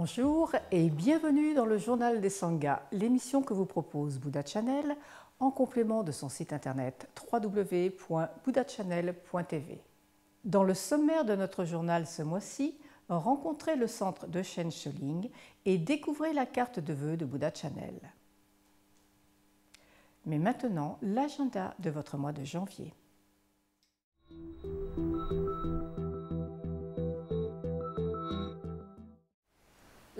Bonjour et bienvenue dans le Journal des Sanghas, l'émission que vous propose Buddha Channel en complément de son site internet www.buddhachannel.tv. Dans le sommaire de notre journal ce mois-ci, rencontrez le centre de Shen Sholing et découvrez la carte de vœux de Buddha Channel. Mais maintenant, l'agenda de votre mois de janvier.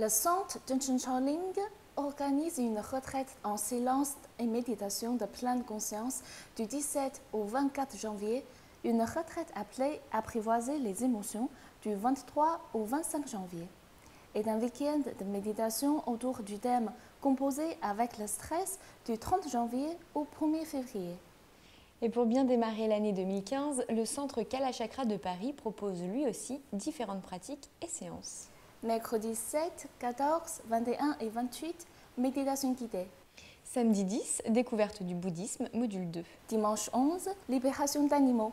Le centre Denshin Sholing organise une retraite en silence et méditation de pleine conscience du 17 au 24 janvier, une retraite appelée Apprivoiser les émotions du 23 au 25 janvier, et un week-end de méditation autour du thème Composer avec le stress du 30 janvier au 1er février. Et pour bien démarrer l'année 2015, le centre Kalachakra de Paris propose lui aussi différentes pratiques et séances. Mercredi 7, 14, 21 et 28, méditation guidée. Samedi 10, découverte du bouddhisme, module 2. Dimanche 11, libération d'animaux.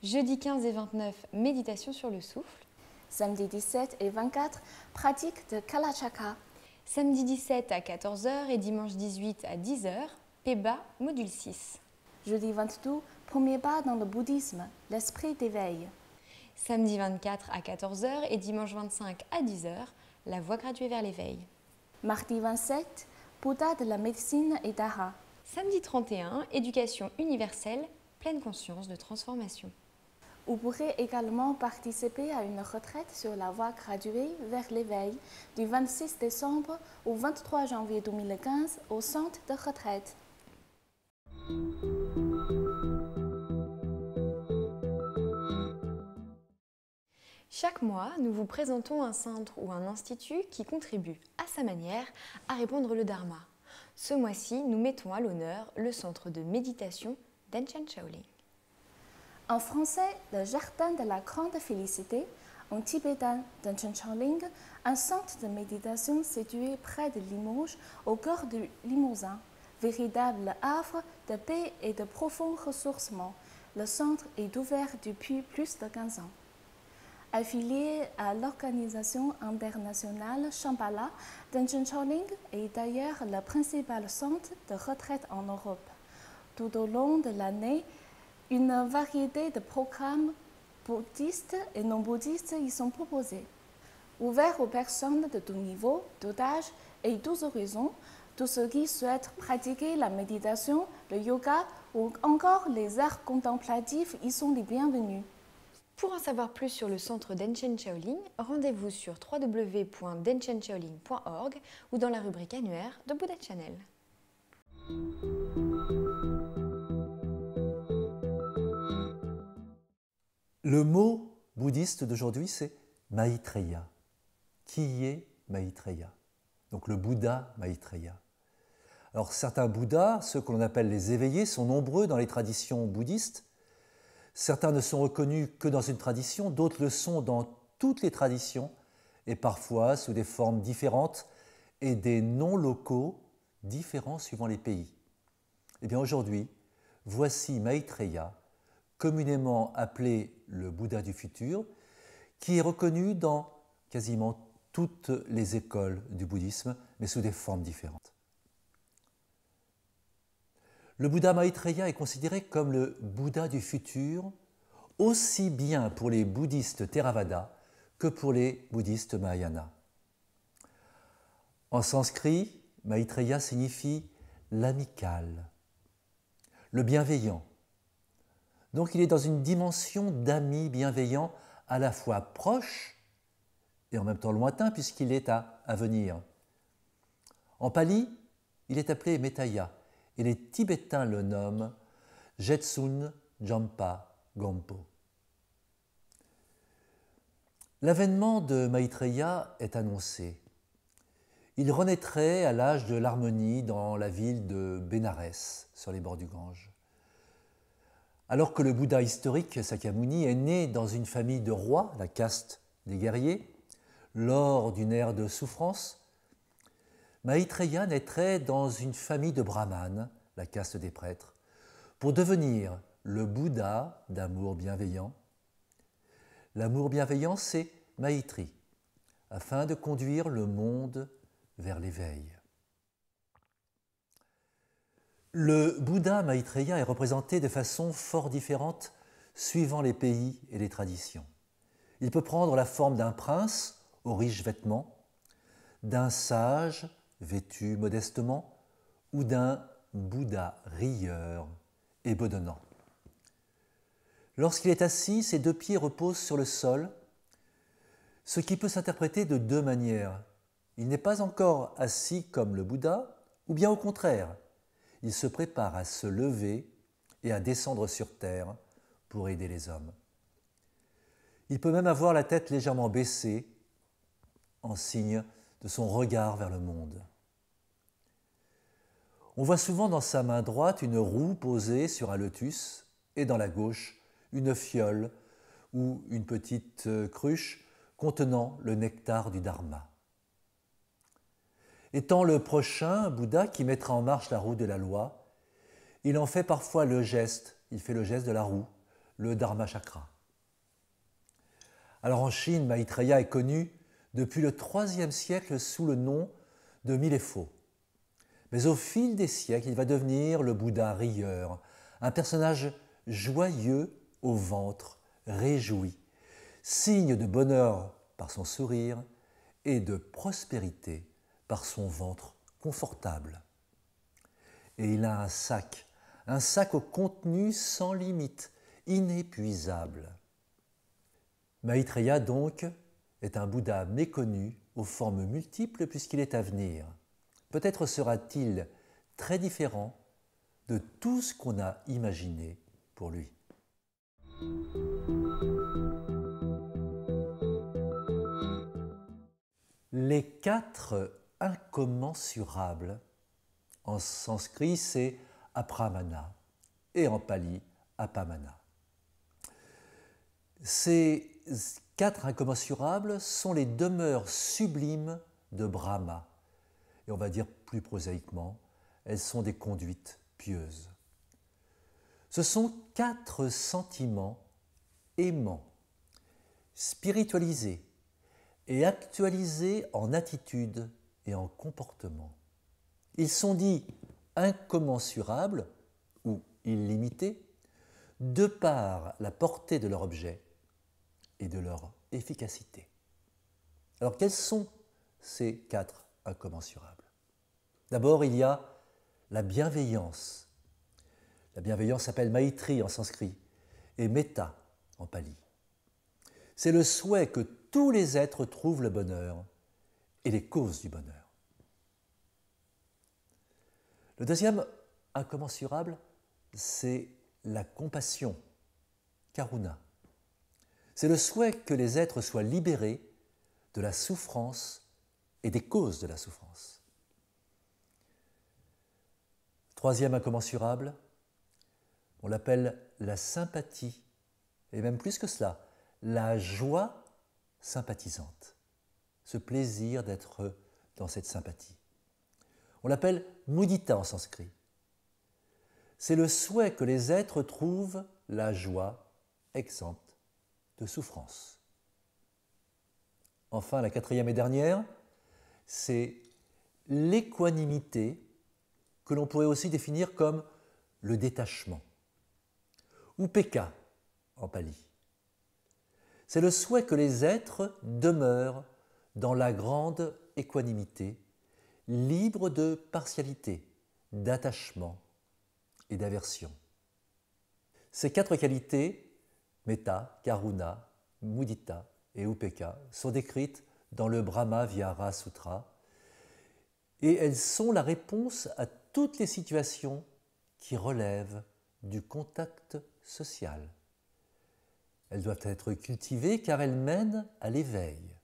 Jeudi 15 et 29, méditation sur le souffle. Samedi 17 et 24, pratique de Kalachakra. Samedi 17 à 14h et dimanche 18 à 10h, Peba, module 6. Jeudi 22, premier pas dans le bouddhisme, l'esprit d'éveil. Samedi 24 à 14h et dimanche 25 à 10h, la voie graduée vers l'éveil. Mardi 27, Bouddha de la médecine et Dara. Samedi 31, éducation universelle, pleine conscience de transformation. Vous pourrez également participer à une retraite sur la voie graduée vers l'éveil du 26 décembre au 23 janvier 2015 au centre de retraite. Chaque mois, nous vous présentons un centre ou un institut qui contribue à sa manière à répandre le Dharma. Ce mois-ci, nous mettons à l'honneur le centre de méditation Denshin Sholing. En français, le jardin de la grande félicité, en tibétain Denshin Sholing, un centre de méditation situé près de Limoges, au cœur du Limousin. Véritable havre de paix et de profond ressourcement, le centre est ouvert depuis plus de 15 ans. Affilié à l'organisation internationale Shambhala, Denshin Sholing est d'ailleurs le principal centre de retraite en Europe. Tout au long de l'année, une variété de programmes bouddhistes et non bouddhistes y sont proposés. Ouverts aux personnes de tout niveau, tout âge et tous horizons, tous ceux qui souhaitent pratiquer la méditation, le yoga ou encore les arts contemplatifs y sont les bienvenus. Pour en savoir plus sur le centre Denshin Sholing, rendez-vous sur www.denshinsholing.org ou dans la rubrique annuaire de Buddha Channel. Le mot bouddhiste d'aujourd'hui, c'est Maitreya. Qui est Maitreya? Donc le Bouddha Maitreya. Alors certains Bouddhas, ceux que l'on appelle les éveillés, sont nombreux dans les traditions bouddhistes. Certains ne sont reconnus que dans une tradition, d'autres le sont dans toutes les traditions et parfois sous des formes différentes et des noms locaux différents suivant les pays. Eh bien aujourd'hui, voici Maitreya, communément appelé le Bouddha du futur, qui est reconnu dans quasiment toutes les écoles du bouddhisme, mais sous des formes différentes. Le Bouddha Maitreya est considéré comme le Bouddha du futur, aussi bien pour les bouddhistes Theravada que pour les bouddhistes Mahayana. En sanskrit, Maitreya signifie l'amical, le bienveillant. Donc il est dans une dimension d'ami bienveillant à la fois proche et en même temps lointain puisqu'il est à venir. En pali, il est appelé Metaya et les Tibétains le nomment Jetsun Jampa Gompo. L'avènement de Maitreya est annoncé. Il renaîtrait à l'âge de l'harmonie dans la ville de Bénarès, sur les bords du Gange. Alors que le Bouddha historique Sakyamuni est né dans une famille de rois, la caste des guerriers, lors d'une ère de souffrance, Maitreya naîtrait dans une famille de brahmanes, la caste des prêtres, pour devenir le Bouddha d'amour bienveillant. L'amour bienveillant, c'est Maitri, afin de conduire le monde vers l'éveil. Le Bouddha Maitreya est représenté de façon fort différente suivant les pays et les traditions. Il peut prendre la forme d'un prince aux riches vêtements, d'un sage vêtu modestement ou d'un Bouddha rieur et bedonnant. Lorsqu'il est assis, ses deux pieds reposent sur le sol, ce qui peut s'interpréter de deux manières. Il n'est pas encore assis comme le Bouddha, ou bien au contraire, il se prépare à se lever et à descendre sur terre pour aider les hommes. Il peut même avoir la tête légèrement baissée, en signe de son regard vers le monde. On voit souvent dans sa main droite une roue posée sur un lotus et dans la gauche une fiole ou une petite cruche contenant le nectar du Dharma. Étant le prochain Bouddha qui mettra en marche la roue de la loi, il en fait parfois le geste, il fait le geste de la roue, le Dharma Chakra. Alors en Chine, Maitreya est connu depuis le IIIe siècle sous le nom de Milefo. Mais au fil des siècles, il va devenir le Bouddha rieur, un personnage joyeux au ventre, réjoui, signe de bonheur par son sourire et de prospérité par son ventre confortable. Et il a un sac au contenu sans limite, inépuisable. Maitreya donc est un Bouddha méconnu aux formes multiples puisqu'il est à venir. Peut-être sera-t-il très différent de tout ce qu'on a imaginé pour lui. Les 4 incommensurables, en sanskrit c'est apramana et en pali apamana. Ces 4 incommensurables sont les demeures sublimes de Brahma. Et on va dire plus prosaïquement, elles sont des conduites pieuses. Ce sont 4 sentiments aimants, spiritualisés et actualisés en attitude et en comportement. Ils sont dits incommensurables ou illimités de par la portée de leur objet et de leur efficacité. Alors quels sont ces 4 incommensurables? D'abord, il y a la bienveillance. La bienveillance s'appelle Maitri en sanskrit et Metta en pali. C'est le souhait que tous les êtres trouvent le bonheur et les causes du bonheur. Le deuxième incommensurable, c'est la compassion, Karuna. C'est le souhait que les êtres soient libérés de la souffrance et des causes de la souffrance. Troisième incommensurable, on l'appelle la sympathie, et même plus que cela, la joie sympathisante, ce plaisir d'être dans cette sympathie. On l'appelle mudita en sanskrit. C'est le souhait que les êtres trouvent la joie exempte de souffrance. Enfin, la quatrième et dernière, c'est l'équanimité que l'on pourrait aussi définir comme le détachement, ou peka en pali. C'est le souhait que les êtres demeurent dans la grande équanimité, libres de partialité, d'attachement et d'aversion. Ces 4 qualités, Metta, Karuna, Mudita et Upekkha, sont décrites dans le Brahma Vihara Sutra et elles sont la réponse à toutes les situations qui relèvent du contact social. Elles doivent être cultivées car elles mènent à l'éveil.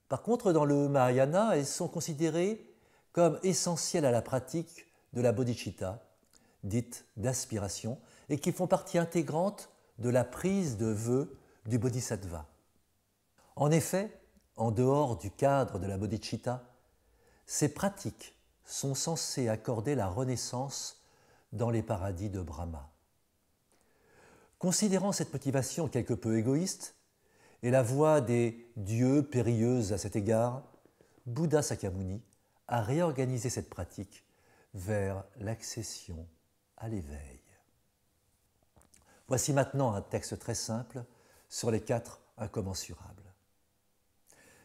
Par contre, dans le Mahayana, elles sont considérées comme essentielles à la pratique de la bodhicitta, dite d'aspiration, et qui font partie intégrante de la prise de vœux du bodhisattva. En effet, en dehors du cadre de la bodhicitta, ces pratiques sont censées accorder la renaissance dans les paradis de Brahma. Considérant cette motivation quelque peu égoïste, et la voix des dieux périlleuse à cet égard, Bouddha Sakyamuni a réorganisé cette pratique vers l'accession à l'éveil. Voici maintenant un texte très simple sur les 4 incommensurables.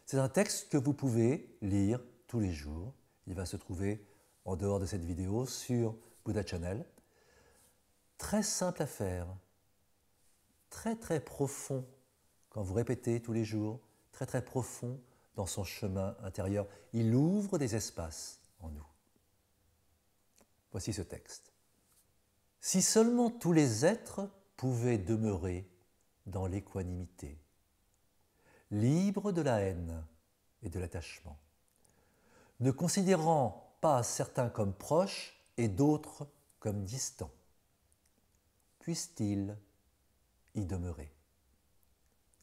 C'est un texte que vous pouvez lire tous les jours. Il va se trouver en dehors de cette vidéo sur Buddha Channel. Très simple à faire, très très profond quand vous répétez tous les jours, très très profond dans son chemin intérieur. Il ouvre des espaces en nous. Voici ce texte. Si seulement tous les êtres pouvaient demeurer dans l'équanimité, libres de la haine et de l'attachement, ne considérant pas certains comme proches et d'autres comme distants, puissent-ils y demeurer.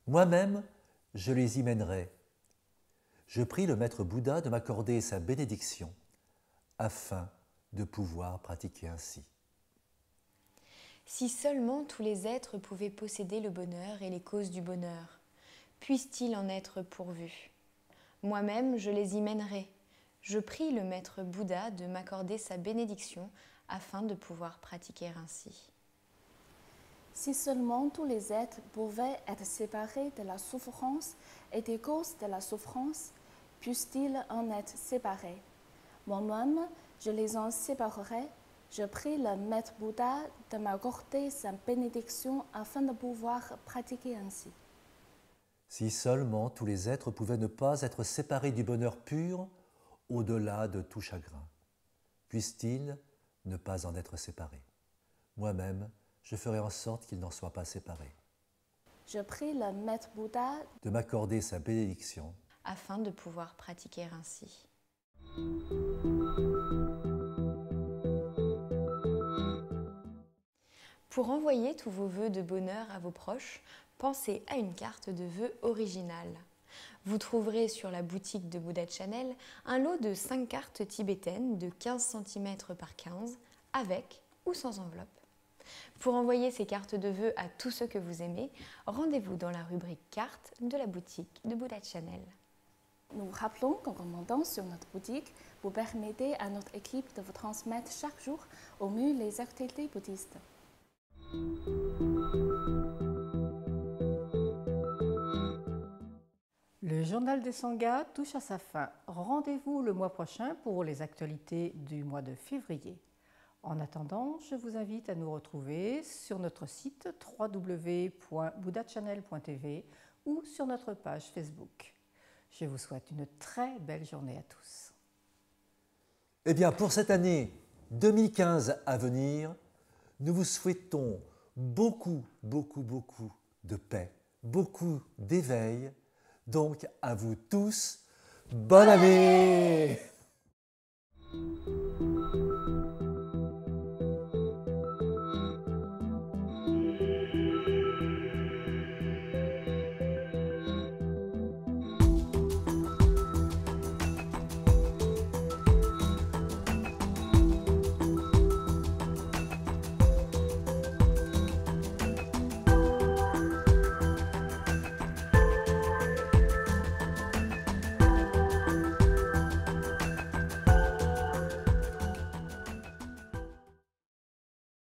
Moi-même, je les y mènerai. Je prie le maître Bouddha de m'accorder sa bénédiction afin de pouvoir pratiquer ainsi. Si seulement tous les êtres pouvaient posséder le bonheur et les causes du bonheur, puissent-ils en être pourvus. Moi-même, je les y mènerai. Je prie le maître Bouddha de m'accorder sa bénédiction afin de pouvoir pratiquer ainsi. Si seulement tous les êtres pouvaient être séparés de la souffrance et des causes de la souffrance, puissent-ils en être séparés. Moi-même, je les en séparerai. Je prie le maître Bouddha de m'accorder sa bénédiction afin de pouvoir pratiquer ainsi. Si seulement tous les êtres pouvaient ne pas être séparés du bonheur pur au-delà de tout chagrin, puissent-ils ne pas en être séparés. Moi-même, je ferai en sorte qu'ils n'en soient pas séparés. Je prie le maître Bouddha de m'accorder sa bénédiction afin de pouvoir pratiquer ainsi. Pour envoyer tous vos vœux de bonheur à vos proches, pensez à une carte de vœux originale. Vous trouverez sur la boutique de Buddha Channel un lot de 5 cartes tibétaines de 15 cm par 15, avec ou sans enveloppe. Pour envoyer ces cartes de vœux à tous ceux que vous aimez, rendez-vous dans la rubrique cartes de la boutique de Buddha Channel. Nous rappelons qu'en commandant sur notre boutique, vous permettez à notre équipe de vous transmettre chaque jour au mieux les actualités bouddhistes. Le journal des Sanghas touche à sa fin. Rendez-vous le mois prochain pour les actualités du mois de février. En attendant, je vous invite à nous retrouver sur notre site www.buddhachannel.tv ou sur notre page Facebook. Je vous souhaite une très belle journée à tous. Eh bien, pour cette année 2015 à venir, nous vous souhaitons beaucoup de paix, beaucoup d'éveil. Donc, à vous tous, bonne année!